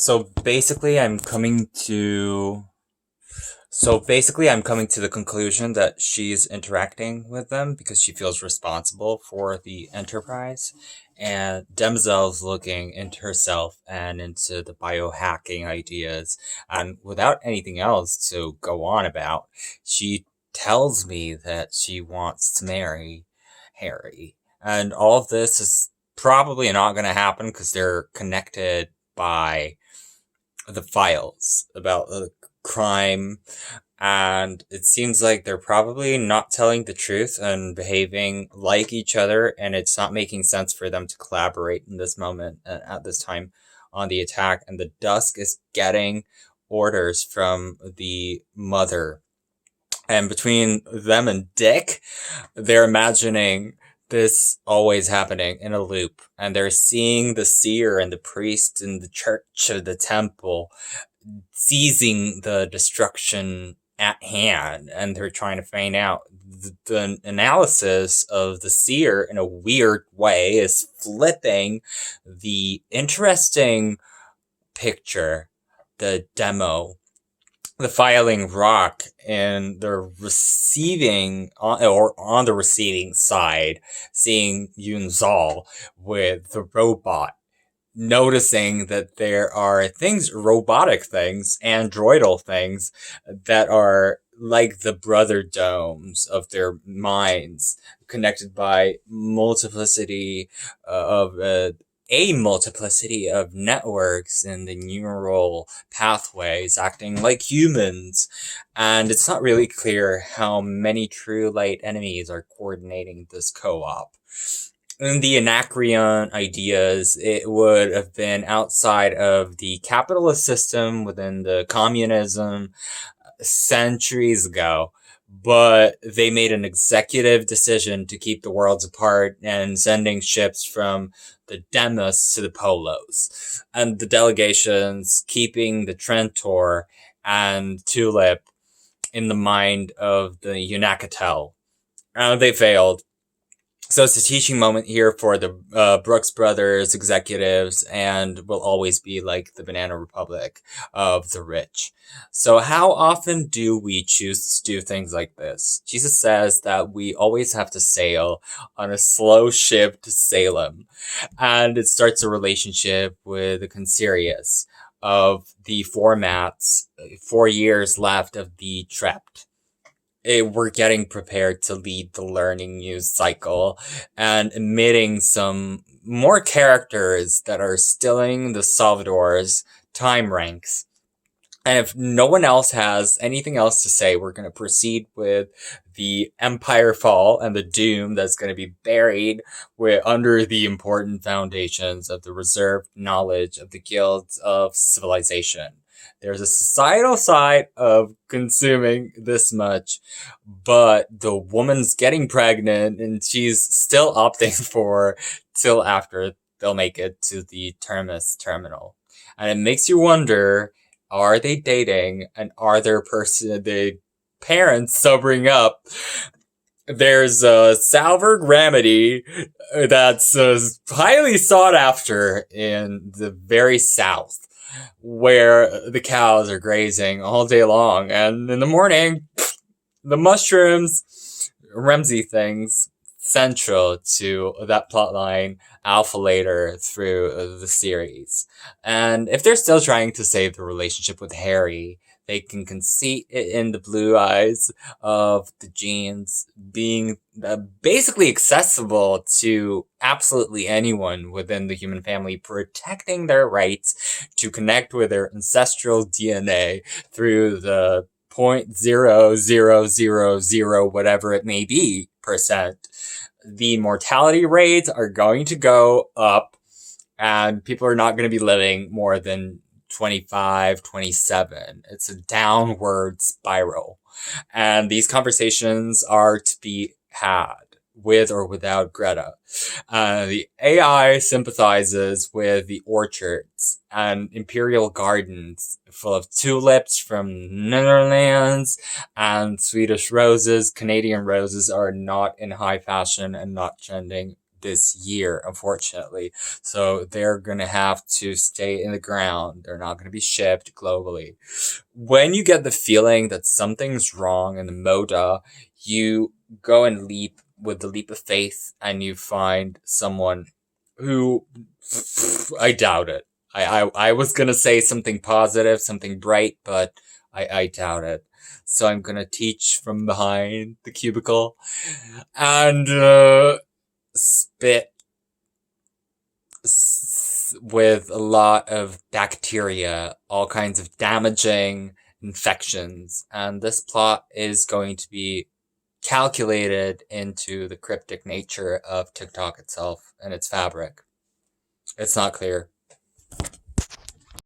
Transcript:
So basically, I'm coming to. I'm coming to the conclusion that she's interacting with them because she feels responsible for the enterprise, and Demzel's looking into herself and into the biohacking ideas, and without anything else to go on about, she tells me that she wants to marry Harry, and all of this is probably not going to happen because they're connected by the files about the crime, and it seems like they're probably not telling the truth and behaving like each other, and it's not making sense for them to collaborate in this moment at this time on the attack. And the Dusk is getting orders from the mother, and between them and Dick, they're imagining this always happening in a loop, and they're seeing the seer and the priest in the church of the temple seizing the destruction at hand, and they're trying to find out. The analysis of the seer in a weird way is flipping the interesting picture, the demo, the filing rock in the receiving or on the receiving side, seeing Yunzal with the robot, noticing that there are things, robotic things, androidal things, that are like the brother domes of their minds, connected by multiplicity of a multiplicity of networks in the neural pathways acting like humans. And it's not really clear how many true light enemies are coordinating this co-op. In the Anacreon ideas, it would have been outside of the capitalist system within the communism centuries ago, but they made an executive decision to keep the worlds apart and sending ships from the Demus to the Polos, and the delegations keeping the Trentor and Tulip in the mind of the Unacatel. They failed. So it's a teaching moment here for the Brooks Brothers executives, and will always be like the Banana Republic of the rich. So how often do we choose to do things like this? Jesus says that we always have to sail on a slow ship to Salem, and it starts a relationship with the Consirius of the formats, 4 years left of the Trept. We're getting prepared to lead the learning news cycle and emitting some more characters that are stilling the Salvador's time ranks. And if no one else has anything else to say, we're going to proceed with the Empire Fall and the doom that's going to be buried under the important foundations of the reserved knowledge of the guilds of civilization. There's a societal side of consuming this much, but the woman's getting pregnant and she's still opting for till after they'll make it to the Terminus terminal. And it makes you wonder, are they dating, and are the parents sobering up? There's a Salberg remedy that's highly sought after in the very south, where the cows are grazing all day long, and in the morning, the mushrooms, Ramsey things, central to that plotline, alpha later through the series. And if they're still trying to save the relationship with Harry, they can conceit it in the blue eyes of the genes being basically accessible to absolutely anyone within the human family, protecting their rights to connect with their ancestral DNA through the 0.0000 whatever it may be percent. The mortality rates are going to go up, and people are not going to be living more than 25, 27. It's a downward spiral. And these conversations are to be had with or without Greta. The AI sympathizes with the orchards and imperial gardens full of tulips from Netherlands and Swedish roses. Canadian roses are not in high fashion and not trending. this year, unfortunately. So they're going to have to stay in the ground. They're not going to be shipped globally. When you get the feeling that something's wrong in the moda, you go and leap with the leap of faith and you find someone who, I doubt it. I was going to say something positive, something bright, but I doubt it. So I'm going to teach from behind the cubicle and spit with a lot of bacteria, all kinds of damaging infections. And this plot is going to be calculated into the cryptic nature of TikTok itself and its fabric. It's not clear.